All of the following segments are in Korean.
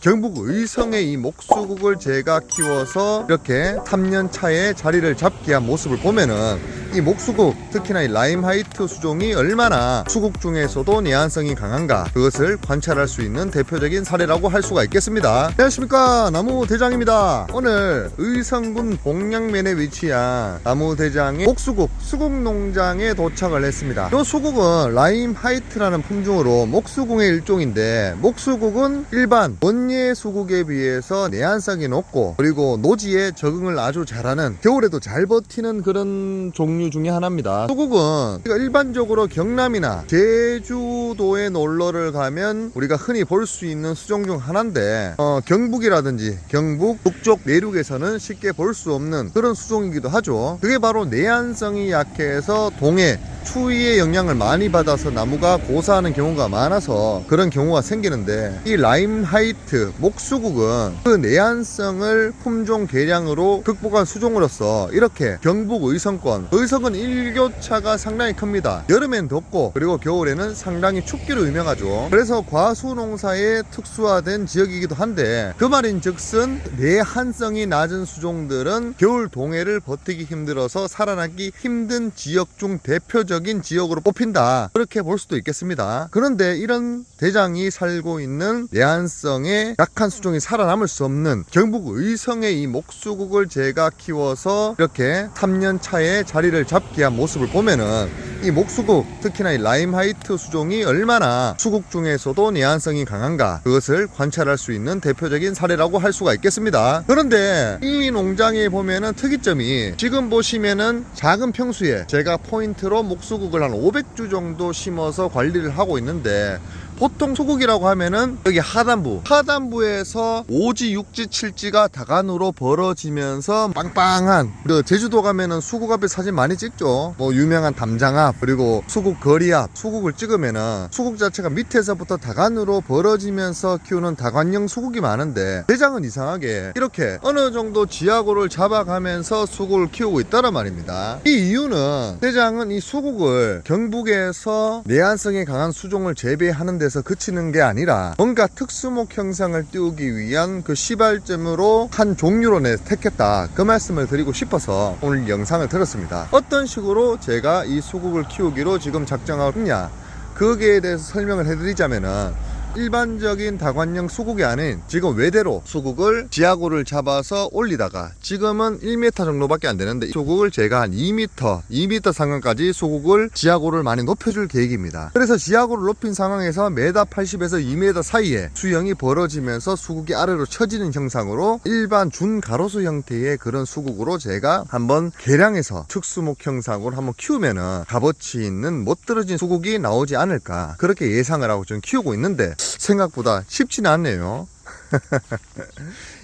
경북 의성의 이 목수국을 제가 키워서 이렇게 3년 차에 자리를 잡게 한 모습을 보면은 이 목수국, 특히나 이 라임 하이트 수종이 얼마나 수국 중에서도 내한성이 강한가, 그것을 관찰할 수 있는 대표적인 사례라고 할 수가 있겠습니다. 안녕하십니까, 나무대장입니다. 오늘 의성군 봉양면에 위치한 나무대장의 목수국 수국농장에 도착을 했습니다. 이 수국은 라임 하이트라는 품종으로 목수국의 일종인데, 목수국은 일반 원예 수국에 비해서 내한성이 높고, 그리고 노지에 적응을 아주 잘하는, 겨울에도 잘 버티는 그런 종류 중에 하나입니다. 수국은 일반적으로 경남이나 제주도에 놀러를 가면 우리가 흔히 볼 수 있는 수종 중 하나인데, 경북이라든지 경북 북쪽 내륙에서는 쉽게 볼 수 없는 그런 수종이기도 하죠. 그게 바로 내한성이 약해서 동해 추위의 영향을 많이 받아서 나무가 고사하는 경우가 많아서 그런 경우가 생기는데, 이 라임 하이트 목수국은 그 내한성을 품종 개량으로 극복한 수종으로서 이렇게 경북 의성은 일교차가 상당히 큽니다. 여름엔 덥고 그리고 겨울에는 상당히 춥기로 유명하죠. 그래서 과수 농사에 특수화된 지역이기도 한데, 그 말인즉슨 내한성이 낮은 수종들은 겨울 동해를 버티기 힘들어서 살아나기 힘든 지역 중 대표적인 지역으로 뽑힌다, 그렇게 볼 수도 있겠습니다. 그런데 이런 대장이 살고 있는 내한성의 약한 수종이 살아남을 수 없는 경북 의성의 이 목수국을 제가 키워서 이렇게 3년 차에 자리를 잡게 한 모습을 보면은 이 목수국, 특히나 이 라임 하이트 수종이 얼마나 수국 중에서도 내한성이 강한가, 그것을 관찰할 수 있는 대표적인 사례라고 할 수가 있겠습니다. 그런데 이 농장에 보면은 특이점이, 지금 보시면은 작은 평수에 제가 포인트로 목수국을 한 500주 정도 심어서 관리를 하고 있는데, 보통 수국이라고 하면은 여기 하단부에서 5지, 6지, 7지가 다간으로 벌어지면서 빵빵한, 제주도 가면은 수국 앞에 사진 많이 찍죠. 뭐 유명한 담장 앞, 그리고 수국 거리 앞 수국을 찍으면은 수국 자체가 밑에서부터 다간으로 벌어지면서 키우는 다관형 수국이 많은데, 대장은 이상하게 이렇게 어느 정도 지하고를 잡아가면서 수국을 키우고 있다란 말입니다. 이 이유는, 대장은 이 수국을 경북에서 내한성이 강한 수종을 재배하는 데서 그치는 게 아니라 뭔가 특수목 형상을 띄우기 위한 그 시발점으로 한 종류로 택했다, 그 말씀을 드리고 싶어서 오늘 영상을 들었습니다. 어떤 식으로 제가 이 수국을 키우기로 지금 작정하고 있냐, 거기에 대해서 설명을 해드리자면은, 일반적인 다관형 수국이 아닌 지금 외대로 수국을 지하고를 잡아서 올리다가, 지금은 1m 정도밖에 안 되는데 이 수국을 제가 한 2m 상황까지 수국을 지하고를 많이 높여줄 계획입니다. 그래서 지하고를 높인 상황에서 1m80에서 2m 사이에 수형이 벌어지면서 수국이 아래로 처지는 형상으로 일반 준가로수 형태의 그런 수국으로 제가 한번 개량해서 특수목 형상으로 한번 키우면은 값어치 있는 못 떨어진 수국이 나오지 않을까, 그렇게 예상을 하고 좀 키우고 있는데, 생각보다 쉽지는 않네요.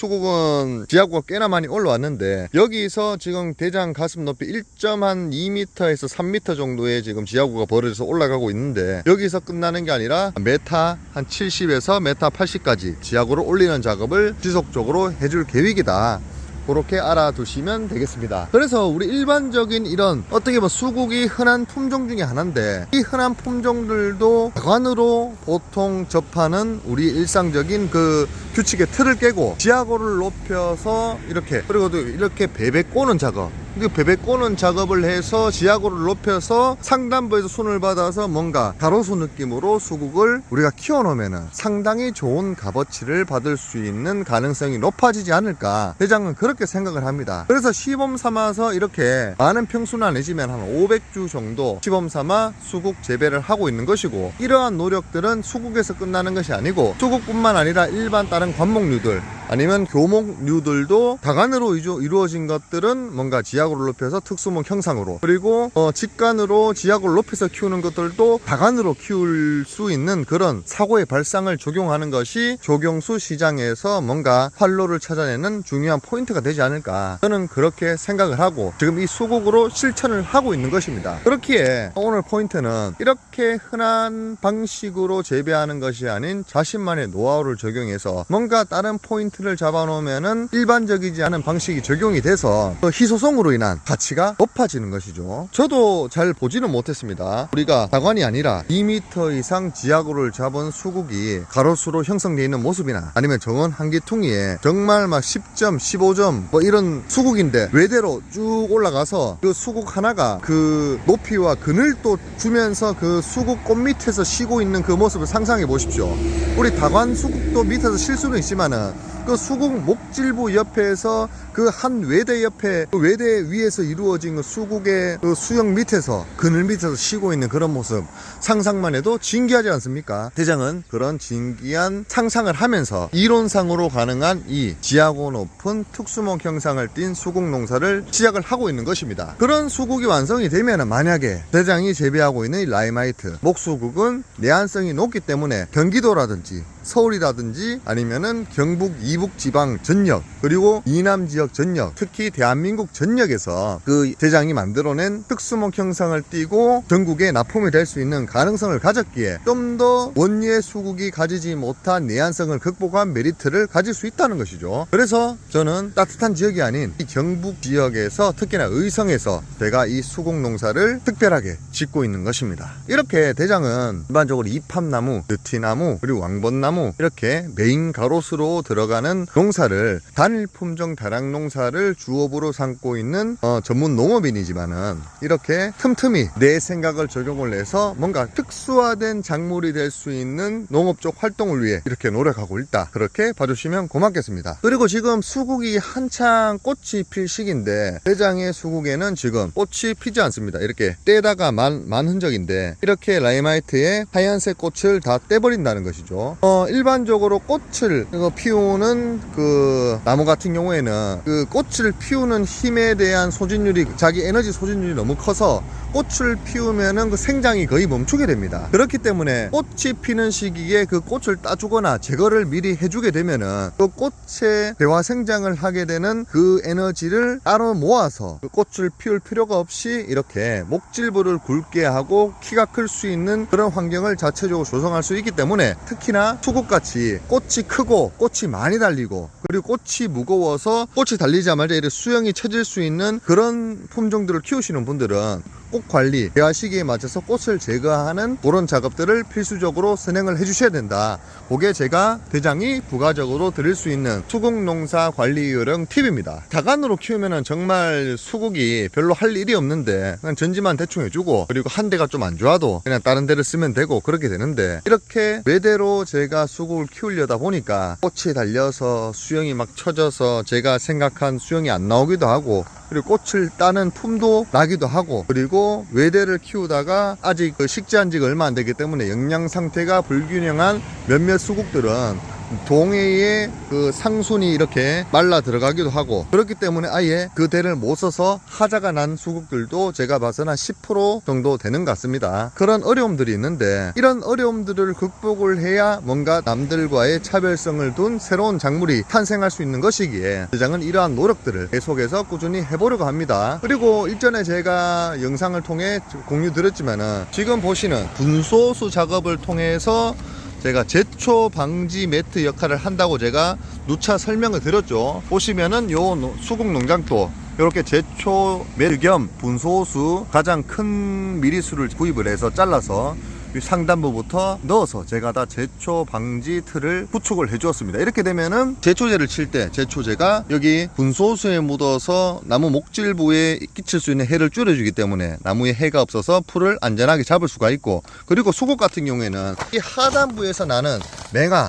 수국은 지하고가 꽤나 많이 올라왔는데, 여기서 지금 대장 가슴 높이 1.2m에서 3m 정도의 지금 지하고가 벌어져서 올라가고 있는데, 여기서 끝나는 게 아니라 메타 한 70에서 메타 80까지 지하고를 올리는 작업을 지속적으로 해줄 계획이다, 그렇게 알아두시면 되겠습니다. 그래서 우리 일반적인 이런 어떻게 보면 수국이 흔한 품종 중에 하나인데, 이 흔한 품종들도 다관으로 보통 접하는 우리 일상적인 그 규칙의 틀을 깨고 지하고를 높여서 이렇게, 그리고 또 이렇게 베베 꼬는 작업, 베베 꼬는 작업을 해서 지하고를 높여서 상단부에서 손을 받아서 뭔가 가로수 느낌으로 수국을 우리가 키워놓으면 상당히 좋은 값어치를 받을 수 있는 가능성이 높아지지 않을까, 대장은 그렇게 생각을 합니다. 그래서 시범 삼아서 이렇게 많은 평수는 아니지만 한 500주 정도 시범 삼아 수국 재배를 하고 있는 것이고, 이러한 노력들은 수국에서 끝나는 것이 아니고 수국뿐만 아니라 일반 다른 관목류들 아니면 교목류들도 다간으로 이루어진 것들은 뭔가 지하고를 높여서 특수목 형상으로, 그리고 직간으로 지하고를 높여서 키우는 것들도 다간으로 키울 수 있는 그런 사고의 발상을 적용하는 것이 조경수 시장에서 뭔가 활로를 찾아내는 중요한 포인트가 되지 않을까, 저는 그렇게 생각을 하고 지금 이 수국으로 실천을 하고 있는 것입니다. 그렇기에 오늘 포인트는 이렇게 흔한 방식으로 재배하는 것이 아닌 자신만의 노하우를 적용해서 뭔가 다른 포인트 포인트를 잡아놓으면은 일반적이지 않은 방식이 적용이 돼서 그 희소성으로 인한 가치가 높아지는 것이죠. 저도 잘 보지는 못했습니다. 우리가 다관이 아니라 2m 이상 지하고를 잡은 수국이 가로수로 형성되어 있는 모습이나 아니면 정원 한기퉁이에 정말 막 10점, 15점 뭐 이런 수국인데 외대로 쭉 올라가서 그 수국 하나가 그 높이와 그늘도 주면서 그 수국 꽃 밑에서 쉬고 있는 그 모습을 상상해 보십시오. 우리 다관 수국도 밑에서 쉴 수는 있지만은 그 수국 목질부 옆에서 그 한 외대 옆에 그 외대 위에서 이루어진 그 수국의 그 수영 밑에서 그늘 밑에서 쉬고 있는 그런 모습 상상만 해도 진기하지 않습니까? 대장은 그런 진기한 상상을 하면서 이론상으로 가능한 이 지하고 높은 특수목 형상을 띤 수국 농사를 시작을 하고 있는 것입니다. 그런 수국이 완성이 되면 만약에 대장이 재배하고 있는 이 라임하이트 목수국은 내한성이 높기 때문에 경기도라든지 서울이라든지 아니면은 경북 이북 지방 전역 그리고 이남 지역 전역 특히 대한민국 전역에서 그 대장이 만들어낸 특수목 형상을 띠고 전국에 납품이 될 수 있는 가능성을 가졌기에 좀 더 원예 수국이 가지지 못한 내한성을 극복한 메리트를 가질 수 있다는 것이죠. 그래서 저는 따뜻한 지역이 아닌 이 경북 지역에서 특히나 의성에서 제가 이 수국 농사를 특별하게 짓고 있는 것입니다. 이렇게 대장은 일반적으로 이팝나무, 느티나무 그리고 왕벚나무 이렇게 메인 가로수로 들어가는 농사를 단일 품종 다량 농사를 주업으로 삼고 있는 전문 농업인이지만은 이렇게 틈틈이 내 생각을 적용을 해서 뭔가 특수화된 작물이 될 수 있는 농업적 활동을 위해 이렇게 노력하고 있다. 그렇게 봐주시면 고맙겠습니다. 그리고 지금 수국이 한창 꽃이 필 시기인데 대장의 수국에는 지금 꽃이 피지 않습니다. 이렇게 떼다가 만 흔적인데 이렇게 라임하이트의 하얀색 꽃을 다 떼버린다는 것이죠. 일반적으로 꽃을 피우는 그 나무 같은 경우에는 그 꽃을 피우는 힘에 대한 소진율이 자기 에너지 소진율이 너무 커서 꽃을 피우면은 그 생장이 거의 멈추게 됩니다. 그렇기 때문에 꽃이 피는 시기에 그 꽃을 따주거나 제거를 미리 해주게 되면은 그 꽃의 대화 생장을 하게 되는 그 에너지를 따로 모아서 그 꽃을 피울 필요가 없이 이렇게 목질부를 굵게 하고 키가 클 수 있는 그런 환경을 자체적으로 조성할 수 있기 때문에 특히나 수국같이 꽃이 크고 꽃이 많이 달리고 그리고 꽃이 무거워서 꽃이 달리자마자 이렇게 수영이 쳐질 수 있는 그런 품종들을 키우시는 분들은 꽃 관리, 대화 시기에 맞춰서 꽃을 제거하는 그런 작업들을 필수적으로 선행을 해주셔야 된다. 그게 제가 대장이 부가적으로 드릴 수 있는 수국 농사 관리 요령 팁입니다. 다간으로 키우면은 정말 수국이 별로 할 일이 없는데 그냥 전지만 대충 해주고 그리고 한 대가 좀 안 좋아도 그냥 다른 데를 쓰면 되고 그렇게 되는데 이렇게 외대로 제가 수국을 키우려다 보니까 꽃이 달려서 수영이 막 쳐져서 제가 생각한 수영이 안 나오기도 하고 그리고 꽃을 따는 품도 나기도 하고 그리고 외대를 키우다가 아직 그 식재한 지가 얼마 안 되기 때문에 영양 상태가 불균형한 몇몇 수국들은 동해의 그 상순이 이렇게 말라 들어가기도 하고 그렇기 때문에 아예 그 대를 못 써서 하자가 난 수국들도 제가 봐서는 한 10% 정도 되는 것 같습니다. 그런 어려움들이 있는데 이런 어려움들을 극복을 해야 뭔가 남들과의 차별성을 둔 새로운 작물이 탄생할 수 있는 것이기에 대장은 이러한 노력들을 계속해서 꾸준히 해보려고 합니다. 그리고 일전에 제가 영상을 통해 공유 드렸지만은 지금 보시는 분소수 작업을 통해서 제가 제초 방지 매트 역할을 한다고 제가 누차 설명을 드렸죠. 보시면은 요 수국 농장도 이렇게 제초 매트 겸 분소수 가장 큰 미리수를 구입을 해서 잘라서 상단부부터 넣어서 제가 다 제초 방지 틀을 구축을 해 주었습니다. 이렇게 되면은 제초제를 칠 때 제초제가 여기 분소수에 묻어서 나무 목질부에 끼칠 수 있는 해를 줄여주기 때문에 나무에 해가 없어서 풀을 안전하게 잡을 수가 있고 그리고 수국 같은 경우에는 이 하단부에서 나는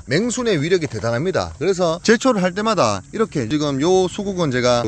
맹순의 위력이 대단합니다. 그래서 제초를 할 때마다 이렇게 지금 요 수국은 제가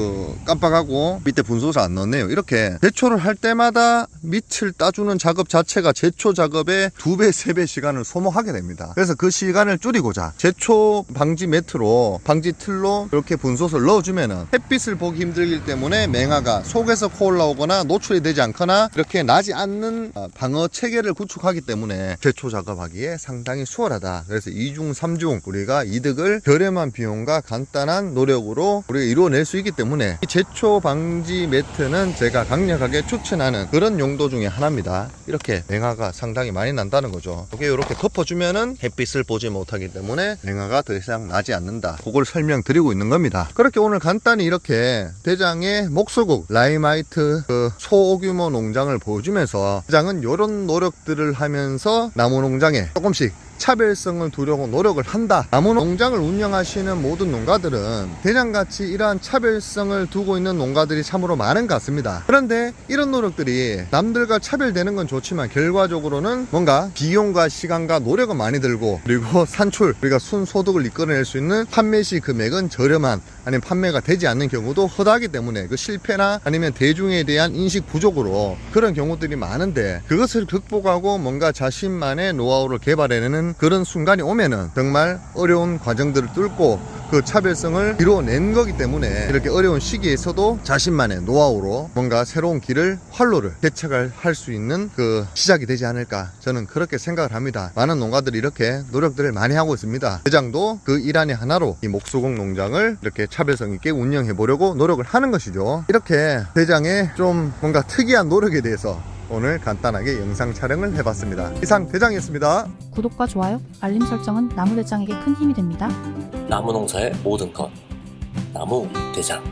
깜빡하고 밑에 분소수 안 넣었네요. 이렇게 제초를 할 때마다 밑을 따주는 작업 자체가 제초 작업에 2배, 3배 시간을 소모하게 됩니다. 그래서 그 시간을 줄이고자 제초 방지 매트로 방지 틀로 이렇게 분소수를 넣어주면은 햇빛을 보기 힘들기 때문에 맹아가 속에서 코 올라오거나 노출이 되지 않거나 이렇게 나지 않는 방어 체계를 구축하기 때문에 제초 작업하기에 상당히 수월하다. 그래서 2중, 3중 우리가 이득을 저렴한 비용과 간단한 노력으로 우리가 이루어낼 수 있기 때문에 이 제초 방지 매트는 제가 강력하게 추천하는 그런 용도 중에 하나입니다. 이렇게 맹아가 상당히 많이 난다는 거죠. 이게 이렇게 덮어주면은 햇빛을 보지 못하기 때문에 냉화가 더 이상 나지 않는다. 그걸 설명드리고 있는 겁니다. 그렇게 오늘 간단히 이렇게 대장의 목수국 라임하이트 그 소규모 농장을 보여주면서 대장은 이런 노력들을 하면서 나무 농장에 조금씩 차별성을 두려고 노력을 한다. 나무 농장을 운영하시는 모든 농가들은 대장같이 이러한 차별성을 두고 있는 농가들이 참으로 많은 것 같습니다. 그런데 이런 노력들이 남들과 차별되는 건 좋지만 결과적으로는 뭔가 비용과 시간과 노력은 많이 들고 그리고 산출, 우리가 순소득을 이끌어낼 수 있는 판매 시 금액은 저렴한 아니면 판매가 되지 않는 경우도 허다하기 때문에 그 실패나 아니면 대중에 대한 인식 부족으로 그런 경우들이 많은데 그것을 극복하고 뭔가 자신만의 노하우를 개발해내는 그런 순간이 오면은 정말 어려운 과정들을 뚫고 그 차별성을 이루어낸 거기 때문에 이렇게 어려운 시기에서도 자신만의 노하우로 뭔가 새로운 길을 활로를 개척할 수 있는 그 시작이 되지 않을까 저는 그렇게 생각을 합니다. 많은 농가들이 이렇게 노력들을 많이 하고 있습니다. 대장도 그 일환의 하나로 이 목수국 농장을 이렇게 차별성 있게 운영해 보려고 노력을 하는 것이죠. 이렇게 대장의 좀 뭔가 특이한 노력에 대해서 오늘 간단하게 영상 촬영을 해봤습니다. 이상 대장이었습니다. 구독과 좋아요, 알림 설정은 나무대장에게 큰 힘이 됩니다. 나무 농사의 모든 것 나무 대장.